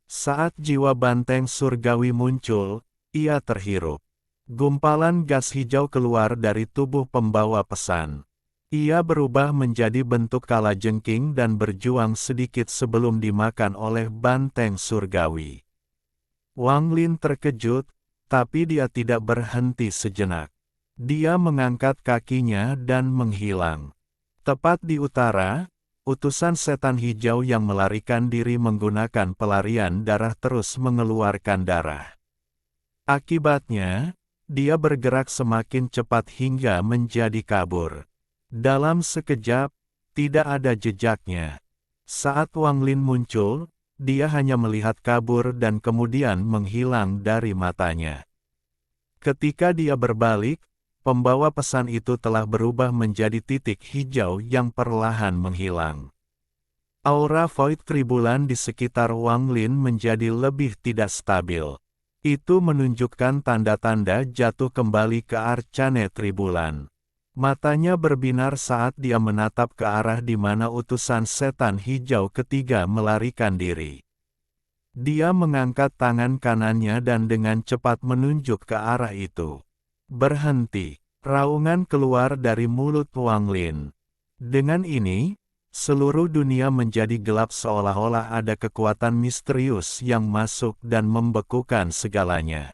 Saat jiwa banteng surgawi muncul, ia terhirup. Gumpalan gas hijau keluar dari tubuh pembawa pesan. Ia berubah menjadi bentuk kalajengking dan berjuang sedikit sebelum dimakan oleh banteng surgawi. Wang Lin terkejut, tapi dia tidak berhenti sejenak. Dia mengangkat kakinya dan menghilang. Tepat di utara, utusan setan hijau yang melarikan diri menggunakan pelarian darah terus mengeluarkan darah. Akibatnya, dia bergerak semakin cepat hingga menjadi kabur. Dalam sekejap, tidak ada jejaknya. Saat Wang Lin muncul, dia hanya melihat kabur dan kemudian menghilang dari matanya. Ketika dia berbalik, pembawa pesan itu telah berubah menjadi titik hijau yang perlahan menghilang. Aura void tribulan di sekitar Wang Lin menjadi lebih tidak stabil. Itu menunjukkan tanda-tanda jatuh kembali ke arcane tribulan. Matanya berbinar saat dia menatap ke arah di mana utusan setan hijau ketiga melarikan diri. Dia mengangkat tangan kanannya dan dengan cepat menunjuk ke arah itu. Berhenti. Raungan keluar dari mulut Wang Lin. Dengan ini, seluruh dunia menjadi gelap seolah-olah ada kekuatan misterius yang masuk dan membekukan segalanya.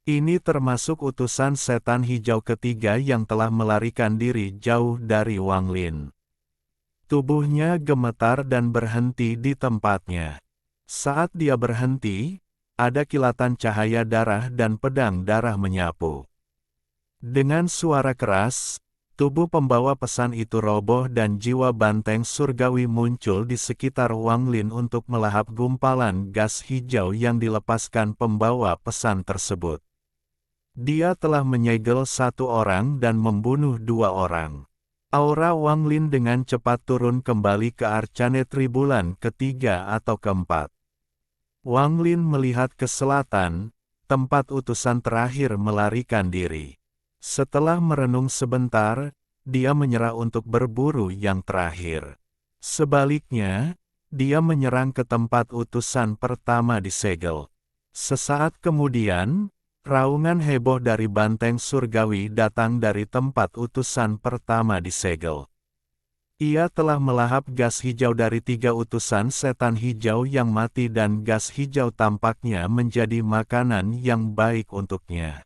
Ini termasuk utusan setan hijau ketiga yang telah melarikan diri jauh dari Wang Lin. Tubuhnya gemetar dan berhenti di tempatnya. Saat dia berhenti, ada kilatan cahaya darah dan pedang darah menyapu. Dengan suara keras, tubuh pembawa pesan itu roboh dan jiwa banteng surgawi muncul di sekitar Wang Lin untuk melahap gumpalan gas hijau yang dilepaskan pembawa pesan tersebut. Dia telah menyegel satu orang dan membunuh dua orang. Aura Wang Lin dengan cepat turun kembali ke arcane tribulan ketiga atau keempat. Wang Lin melihat ke selatan, tempat utusan terakhir melarikan diri. Setelah merenung sebentar, dia menyerah untuk berburu yang terakhir. Sebaliknya, dia menyerang ke tempat utusan pertama disegel. Sesaat kemudian, raungan heboh dari banteng surgawi datang dari tempat utusan pertama disegel. Ia telah melahap gas hijau dari tiga utusan setan hijau yang mati dan gas hijau tampaknya menjadi makanan yang baik untuknya.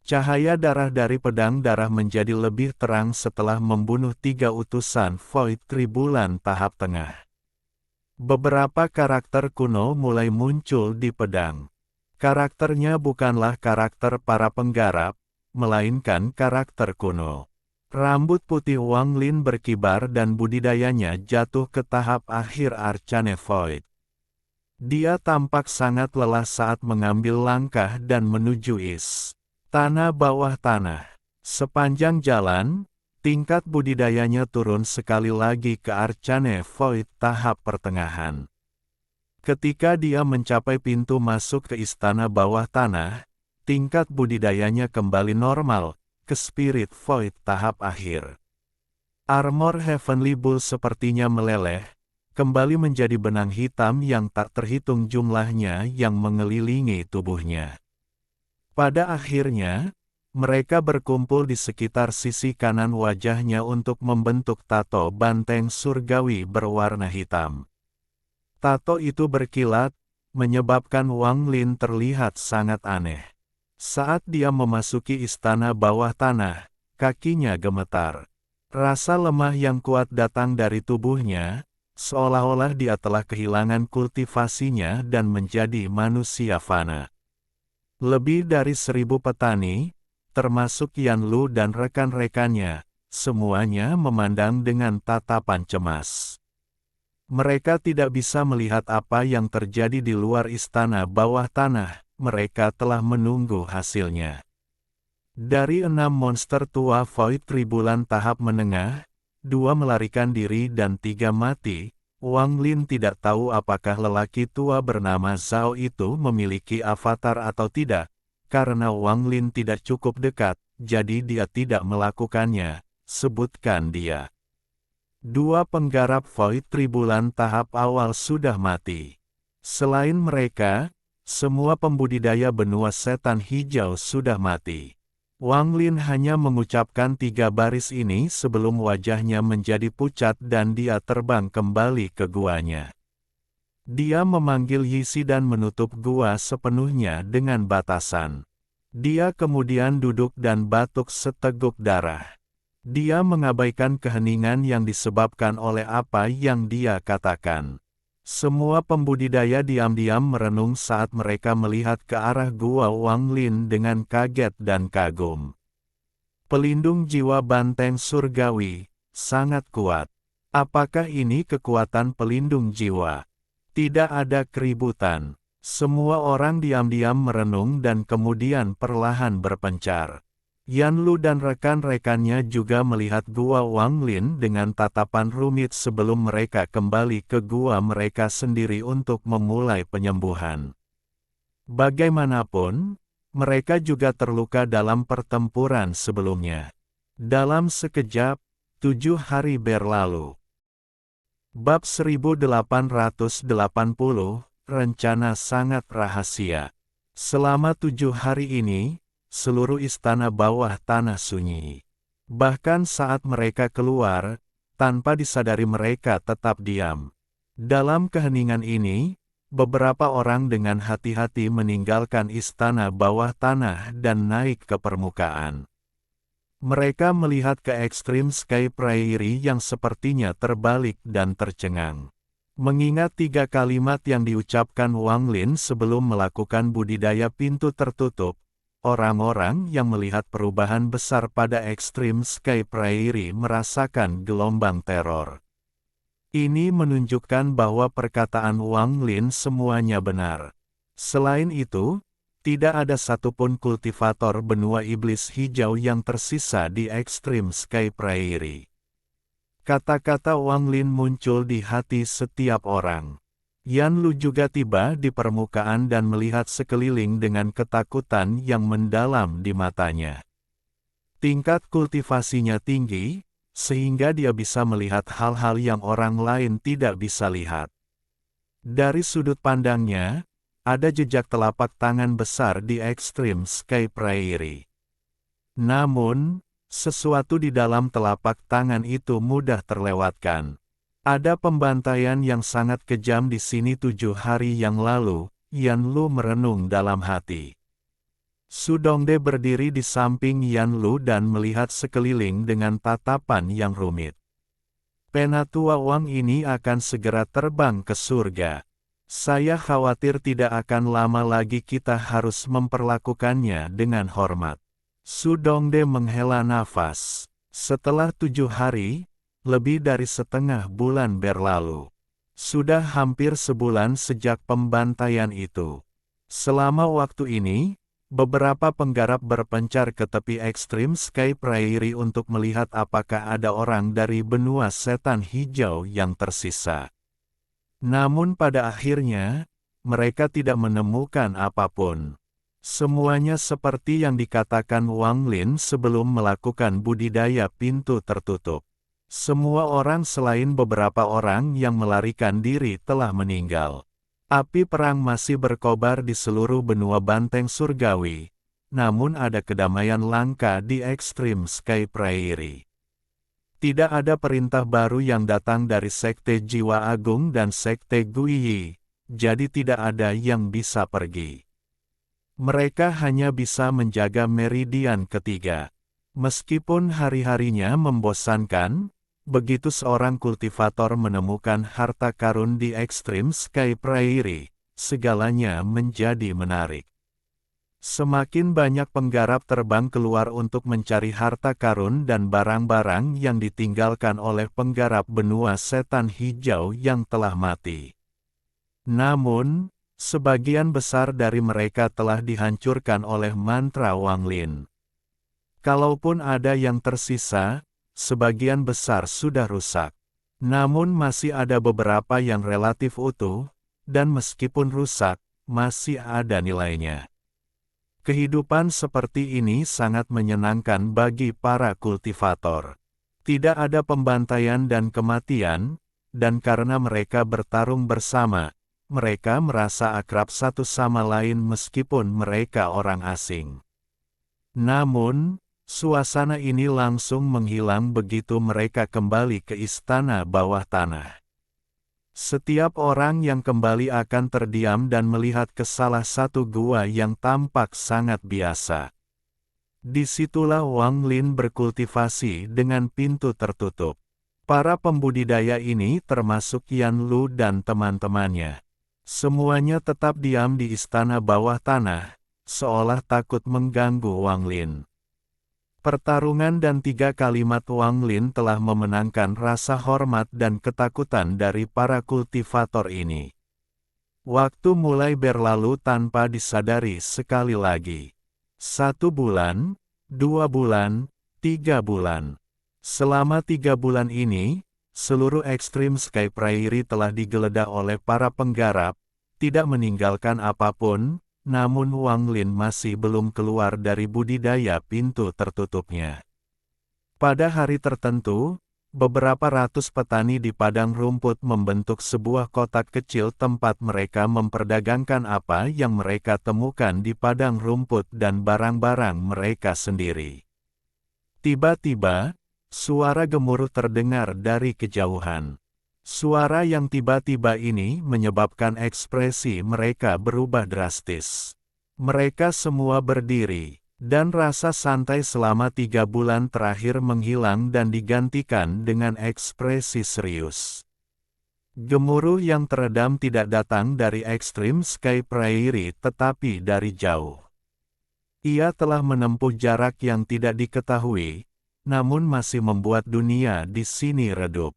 Cahaya darah dari pedang darah menjadi lebih terang setelah membunuh tiga utusan void tribulan tahap tengah. Beberapa karakter kuno mulai muncul di pedang. Karakternya bukanlah karakter para penggarap, melainkan karakter kuno. Rambut putih Wang Lin berkibar dan budidayanya jatuh ke tahap akhir arcane void. Dia tampak sangat lelah saat mengambil langkah dan menuju tanah bawah tanah. Sepanjang jalan, tingkat budidayanya turun sekali lagi ke arcane void tahap pertengahan. Ketika dia mencapai pintu masuk ke istana bawah tanah, tingkat budidayanya kembali normal, ke spirit void tahap akhir. Armor Heavenly Bull sepertinya meleleh, kembali menjadi benang hitam yang tak terhitung jumlahnya yang mengelilingi tubuhnya. Pada akhirnya, mereka berkumpul di sekitar sisi kanan wajahnya untuk membentuk tato banteng surgawi berwarna hitam. Tato itu berkilat, menyebabkan Wang Lin terlihat sangat aneh. Saat dia memasuki istana bawah tanah, kakinya gemetar. Rasa lemah yang kuat datang dari tubuhnya, seolah-olah dia telah kehilangan kultivasinya dan menjadi manusia fana. Lebih dari 1000 petani, termasuk Yan Lu dan rekan-rekannya, semuanya memandang dengan tatapan cemas. Mereka tidak bisa melihat apa yang terjadi di luar istana bawah tanah, mereka telah menunggu hasilnya. Dari 6 monster tua Void Tribulan tahap menengah, 2 melarikan diri dan 3 mati. Wang Lin tidak tahu apakah lelaki tua bernama Zhao itu memiliki avatar atau tidak, karena Wang Lin tidak cukup dekat, jadi dia tidak melakukannya. Sebutkan dia. 2 penggarap Void Tribulan tahap awal sudah mati. Selain mereka, semua pembudidaya benua setan hijau sudah mati. Wang Lin hanya mengucapkan 3 baris ini sebelum wajahnya menjadi pucat dan dia terbang kembali ke guanya. Dia memanggil Yisi dan menutup gua sepenuhnya dengan batasan. Dia kemudian duduk dan batuk seteguk darah. Dia mengabaikan keheningan yang disebabkan oleh apa yang dia katakan. Semua pembudidaya diam-diam merenung saat mereka melihat ke arah gua Wang Lin dengan kaget dan kagum. Pelindung jiwa banteng surgawi, sangat kuat. Apakah ini kekuatan pelindung jiwa? Tidak ada keributan. Semua orang diam-diam merenung dan kemudian perlahan berpencar. Yan Lu dan rekan-rekannya juga melihat gua Wang Lin dengan tatapan rumit sebelum mereka kembali ke gua mereka sendiri untuk memulai penyembuhan. Bagaimanapun, mereka juga terluka dalam pertempuran sebelumnya. Dalam sekejap, 7 hari berlalu. Bab 1880, Rencana Sangat Rahasia. Selama 7 hari ini, seluruh istana bawah tanah sunyi. Bahkan saat mereka keluar, tanpa disadari mereka tetap diam. Dalam keheningan ini, beberapa orang dengan hati-hati meninggalkan istana bawah tanah dan naik ke permukaan. Mereka melihat ke ekstrim Sky Prairie yang sepertinya terbalik dan tercengang. Mengingat 3 kalimat yang diucapkan Wang Lin sebelum melakukan budidaya pintu tertutup, orang-orang yang melihat perubahan besar pada ekstrim Sky Prairie merasakan gelombang teror. Ini menunjukkan bahwa perkataan Wang Lin semuanya benar. Selain itu, tidak ada satupun kultivator benua iblis hijau yang tersisa di ekstrim Sky Prairie. Kata-kata Wang Lin muncul di hati setiap orang. Yan Lu juga tiba di permukaan dan melihat sekeliling dengan ketakutan yang mendalam di matanya. Tingkat kultivasinya tinggi, sehingga dia bisa melihat hal-hal yang orang lain tidak bisa lihat. Dari sudut pandangnya, ada jejak telapak tangan besar di ekstrim Sky Prairie. Namun, sesuatu di dalam telapak tangan itu mudah terlewatkan. Ada pembantaian yang sangat kejam di sini 7 hari yang lalu, Yan Lu merenung dalam hati. Su Dongde berdiri di samping Yan Lu dan melihat sekeliling dengan tatapan yang rumit. Penatua Wang ini akan segera terbang ke surga. Saya khawatir tidak akan lama lagi kita harus memperlakukannya dengan hormat. Su Dongde menghela nafas. Setelah 7 hari, lebih dari setengah bulan berlalu. Sudah hampir sebulan sejak pembantaian itu. Selama waktu ini, beberapa penggarap berpencar ke tepi ekstrim Sky Prairie untuk melihat apakah ada orang dari benua setan hijau yang tersisa. Namun pada akhirnya, mereka tidak menemukan apapun. Semuanya seperti yang dikatakan Wang Lin sebelum melakukan budidaya pintu tertutup. Semua orang selain beberapa orang yang melarikan diri telah meninggal. Api perang masih berkobar di seluruh benua banteng surgawi, namun ada kedamaian langka di ekstrim Sky Prairie. Tidak ada perintah baru yang datang dari Sekte Jiwa Agung dan Sekte Guiyi, jadi tidak ada yang bisa pergi. Mereka hanya bisa menjaga meridian ketiga. Meskipun hari-harinya membosankan, begitu seorang kultivator menemukan harta karun di ekstrim Sky Prairie, segalanya menjadi menarik. Semakin banyak penggarap terbang keluar untuk mencari harta karun dan barang-barang yang ditinggalkan oleh penggarap benua setan hijau yang telah mati. Namun, Sebagian besar dari mereka telah dihancurkan oleh mantra Wanglin. Kalaupun ada yang tersisa, sebagian besar sudah rusak. Namun masih ada beberapa yang relatif utuh, dan meskipun rusak, masih ada nilainya. Kehidupan seperti ini sangat menyenangkan bagi para kultivator. Tidak ada pembantaian dan kematian, dan karena mereka bertarung bersama, mereka merasa akrab satu sama lain meskipun mereka orang asing. Namun, suasana ini langsung menghilang begitu mereka kembali ke istana bawah tanah. Setiap orang yang kembali akan terdiam dan melihat ke salah satu gua yang tampak sangat biasa. Disitulah Wanglin berkultivasi dengan pintu tertutup. Para pembudidaya ini termasuk Yan Lu dan teman-temannya. Semuanya tetap diam di istana bawah tanah, seolah takut mengganggu Wanglin. Pertarungan dan 3 kalimat Wanglin telah memenangkan rasa hormat dan ketakutan dari para kultivator ini. Waktu mulai berlalu tanpa disadari sekali lagi. 1 bulan, 2 bulan, 3 bulan. Selama 3 bulan ini, seluruh Extreme Sky Prairie telah digeledah oleh para penggarap, tidak meninggalkan apapun. Namun Wanglin masih belum keluar dari budidaya pintu tertutupnya. Pada hari tertentu, beberapa ratus petani di padang rumput membentuk sebuah kotak kecil tempat mereka memperdagangkan apa yang mereka temukan di padang rumput dan barang-barang mereka sendiri. Tiba-tiba, suara gemuruh terdengar dari kejauhan. Suara yang tiba-tiba ini menyebabkan ekspresi mereka berubah drastis. Mereka semua berdiri, dan rasa santai selama 3 bulan terakhir menghilang dan digantikan dengan ekspresi serius. Gemuruh yang teredam tidak datang dari Extreme Sky Prairie tetapi dari jauh. Ia telah menempuh jarak yang tidak diketahui, namun masih membuat dunia di sini redup.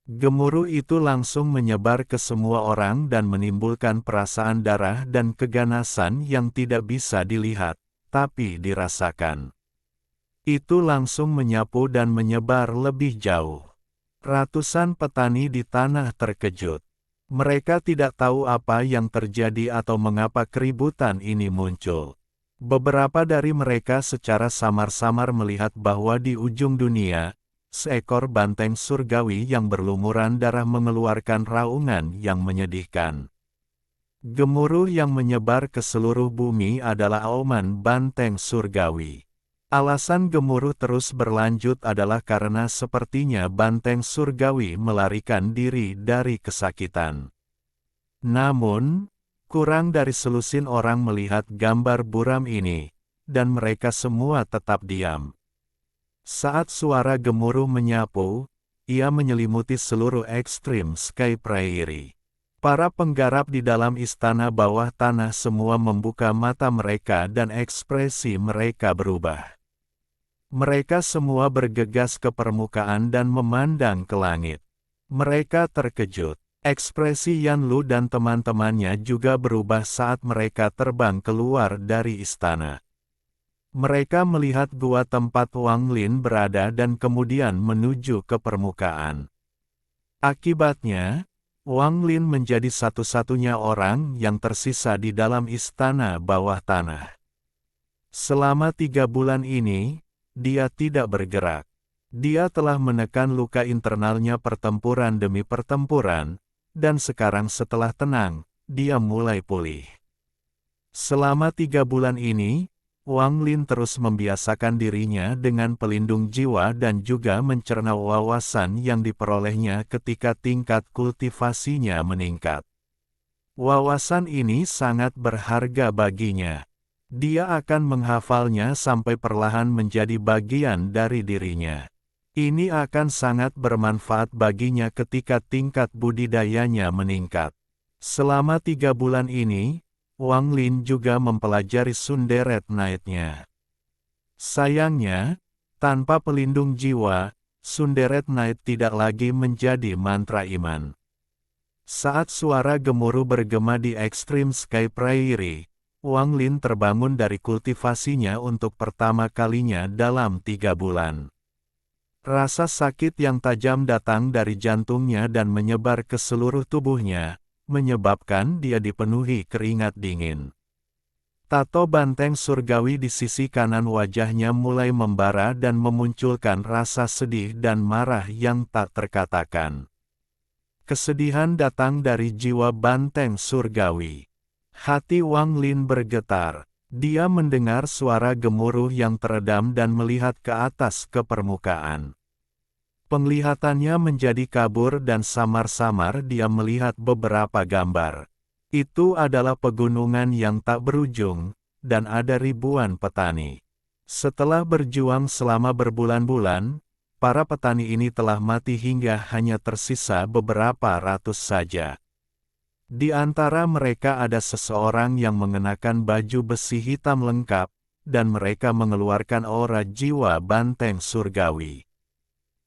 Gemuruh itu langsung menyebar ke semua orang dan menimbulkan perasaan darah dan keganasan yang tidak bisa dilihat, tapi dirasakan. Itu langsung menyapu dan menyebar lebih jauh. Ratusan petani di tanah terkejut. Mereka tidak tahu apa yang terjadi atau mengapa keributan ini muncul. Beberapa dari mereka secara samar-samar melihat bahwa di ujung dunia, seekor banteng surgawi yang berlumuran darah mengeluarkan raungan yang menyedihkan. Gemuruh yang menyebar ke seluruh bumi adalah auman banteng surgawi. Alasan gemuruh terus berlanjut adalah karena sepertinya banteng surgawi melarikan diri dari kesakitan. Namun, kurang dari selusin orang melihat gambar buram ini, dan mereka semua tetap diam. Saat suara gemuruh menyapu, ia menyelimuti seluruh Extreme Sky Prairie. Para penggarap di dalam istana bawah tanah semua membuka mata mereka dan ekspresi mereka berubah. Mereka semua bergegas ke permukaan dan memandang ke langit. Mereka terkejut. Ekspresi Yan Lu dan teman-temannya juga berubah saat mereka terbang keluar dari istana. Mereka melihat gua tempat Wanglin berada dan kemudian menuju ke permukaan. Akibatnya, Wanglin menjadi satu-satunya orang yang tersisa di dalam istana bawah tanah. Selama 3 bulan ini, dia tidak bergerak. Dia telah menekan luka internalnya pertempuran demi pertempuran, dan sekarang setelah tenang, dia mulai pulih. Selama 3 bulan ini, Wanglin terus membiasakan dirinya dengan pelindung jiwa dan juga mencerna wawasan yang diperolehnya ketika tingkat kultivasinya meningkat. Wawasan ini sangat berharga baginya. Dia akan menghafalnya sampai perlahan menjadi bagian dari dirinya. Ini akan sangat bermanfaat baginya ketika tingkat budidayanya meningkat. Selama 3 bulan ini, Wanglin juga mempelajari Sunderet Night-nya. Sayangnya, tanpa pelindung jiwa, Sunderet Night tidak lagi menjadi mantra iman. Saat suara gemuruh bergema di Extreme Sky Prairie, Wang Lin terbangun dari kultivasinya untuk pertama kalinya dalam 3 bulan. Rasa sakit yang tajam datang dari jantungnya dan menyebar ke seluruh tubuhnya, menyebabkan dia dipenuhi keringat dingin. Tato banteng surgawi di sisi kanan wajahnya mulai membara dan memunculkan rasa sedih dan marah yang tak terkatakan. Kesedihan datang dari jiwa banteng surgawi. Hati Wang Lin bergetar. Dia mendengar suara gemuruh yang teredam dan melihat ke atas ke permukaan. Penglihatannya menjadi kabur dan samar-samar dia melihat beberapa gambar. Itu adalah pegunungan yang tak berujung, dan ada ribuan petani. Setelah berjuang selama berbulan-bulan, para petani ini telah mati hingga hanya tersisa beberapa ratus saja. Di antara mereka ada seseorang yang mengenakan baju besi hitam lengkap, dan mereka mengeluarkan aura jiwa banteng surgawi.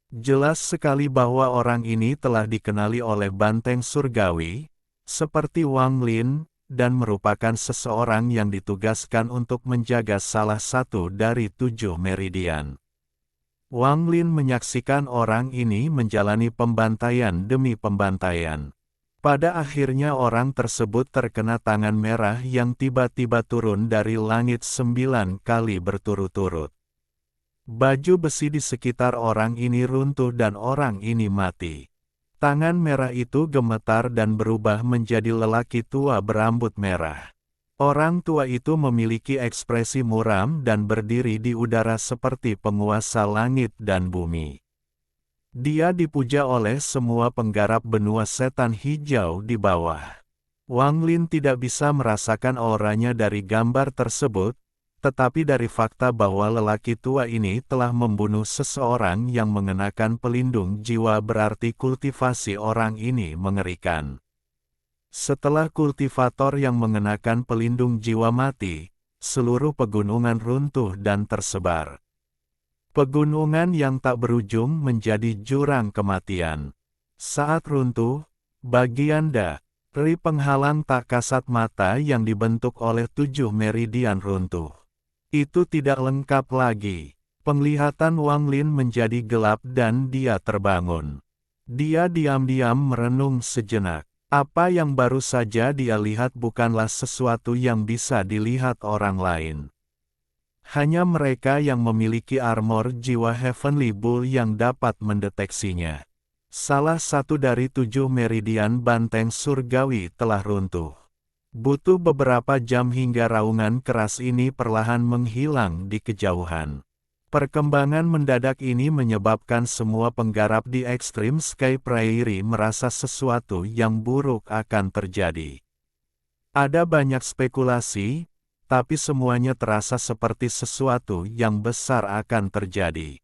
Jelas sekali bahwa orang ini telah dikenali oleh banteng surgawi, seperti Wang Lin, dan merupakan seseorang yang ditugaskan untuk menjaga salah satu dari 7 meridian. Wang Lin menyaksikan orang ini menjalani pembantaian demi pembantaian. Pada akhirnya orang tersebut terkena tangan merah yang tiba-tiba turun dari langit 9 kali berturut-turut. Baju besi di sekitar orang ini runtuh dan orang ini mati. Tangan merah itu gemetar dan berubah menjadi lelaki tua berambut merah. Orang tua itu memiliki ekspresi muram dan berdiri di udara seperti penguasa langit dan bumi. Dia dipuja oleh semua penggarap benua setan hijau di bawah. Wang Lin tidak bisa merasakan auranya dari gambar tersebut, tetapi dari fakta bahwa lelaki tua ini telah membunuh seseorang yang mengenakan pelindung jiwa berarti kultivasi orang ini mengerikan. Setelah kultivator yang mengenakan pelindung jiwa mati, seluruh pegunungan runtuh dan tersebar. Pegunungan yang tak berujung menjadi jurang kematian. Saat runtuh, bagian dari penghalang tak kasat mata yang dibentuk oleh 7 meridian runtuh. Itu tidak lengkap lagi. Penglihatan Wang Lin menjadi gelap dan dia terbangun. Dia diam-diam merenung sejenak. Apa yang baru saja dia lihat bukanlah sesuatu yang bisa dilihat orang lain. Hanya mereka yang memiliki armor jiwa Heavenly Bull yang dapat mendeteksinya. Salah satu dari 7 meridian banteng surgawi telah runtuh. Butuh beberapa jam hingga raungan keras ini perlahan menghilang di kejauhan. Perkembangan mendadak ini menyebabkan semua penggarap di Extreme Sky Prairie merasa sesuatu yang buruk akan terjadi. Ada banyak spekulasi, tapi semuanya terasa seperti sesuatu yang besar akan terjadi.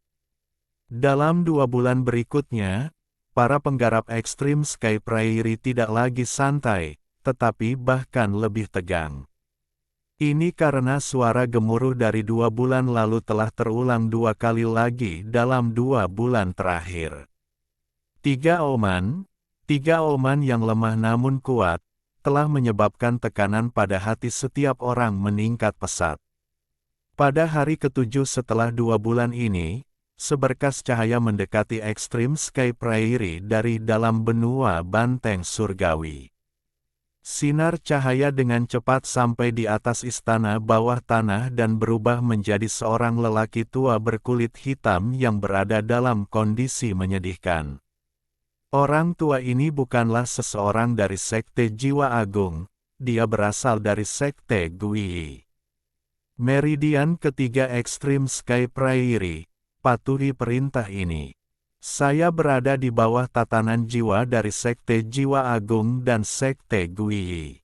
Dalam 2 bulan berikutnya, para penggarap Extreme Sky Prairie tidak lagi santai, tetapi bahkan lebih tegang. Ini karena suara gemuruh dari 2 bulan lalu telah terulang 2 kali lagi dalam 2 bulan terakhir. 3 oman yang lemah namun kuat, telah menyebabkan tekanan pada hati setiap orang meningkat pesat. Pada hari ke-7 setelah 2 bulan ini, seberkas cahaya mendekati Extreme Sky Prairie dari dalam benua banteng surgawi. Sinar cahaya dengan cepat sampai di atas istana bawah tanah dan berubah menjadi seorang lelaki tua berkulit hitam yang berada dalam kondisi menyedihkan. Orang tua ini bukanlah seseorang dari Sekte Jiwa Agung, dia berasal dari Sekte Guiyi. Meridian ketiga Extreme Sky Prairie, patuhi perintah ini. Saya berada di bawah tatanan jiwa dari Sekte Jiwa Agung dan Sekte Guiyi.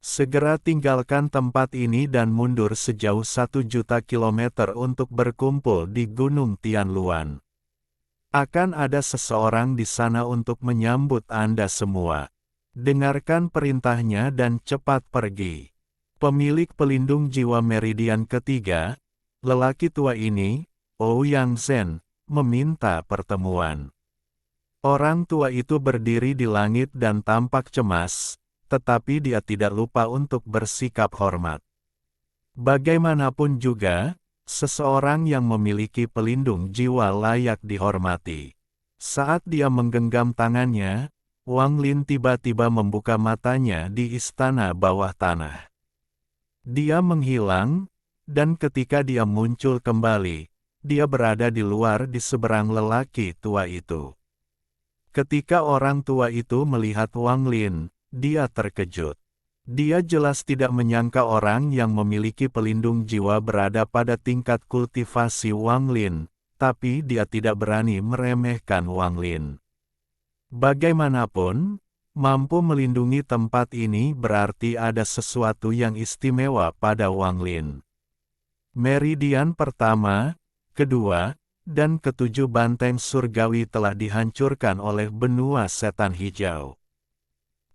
Segera tinggalkan tempat ini dan mundur sejauh 1.000.000 kilometer untuk berkumpul di Gunung Tianluan. Akan ada seseorang di sana untuk menyambut Anda semua. Dengarkan perintahnya dan cepat pergi. Pemilik pelindung jiwa meridian ketiga, lelaki tua ini, Ouyang Zhen, meminta pertemuan. Orang tua itu berdiri di langit dan tampak cemas, tetapi dia tidak lupa untuk bersikap hormat. Bagaimanapun juga, seseorang yang memiliki pelindung jiwa layak dihormati. Saat dia menggenggam tangannya, Wang Lin tiba-tiba membuka matanya di istana bawah tanah. Dia menghilang, dan ketika dia muncul kembali, dia berada di luar di seberang lelaki tua itu. Ketika orang tua itu melihat Wang Lin, dia terkejut. Dia jelas tidak menyangka orang yang memiliki pelindung jiwa berada pada tingkat kultivasi Wang Lin, tapi dia tidak berani meremehkan Wang Lin. Bagaimanapun, mampu melindungi tempat ini berarti ada sesuatu yang istimewa pada Wang Lin. Meridian pertama, kedua, dan ketujuh banteng surgawi telah dihancurkan oleh benua setan hijau.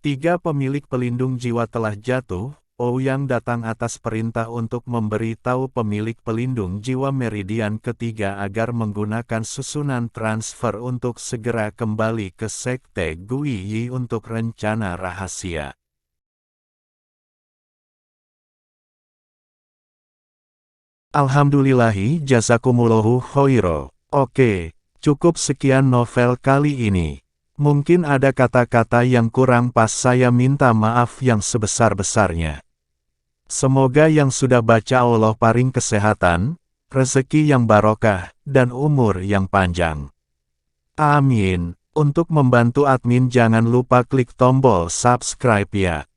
3 pemilik pelindung jiwa telah jatuh. Ouyang datang atas perintah untuk memberi tahu pemilik pelindung jiwa meridian ketiga agar menggunakan susunan transfer untuk segera kembali ke Sekte Guiyi untuk rencana rahasia. Alhamdulillahi jazakumullahu khairo. Oke, cukup sekian novel kali ini. Mungkin ada kata-kata yang kurang pas, saya minta maaf yang sebesar-besarnya. Semoga yang sudah baca Allah paring kesehatan, rezeki yang barokah, dan umur yang panjang. Amin. Untuk membantu admin jangan lupa klik tombol subscribe ya.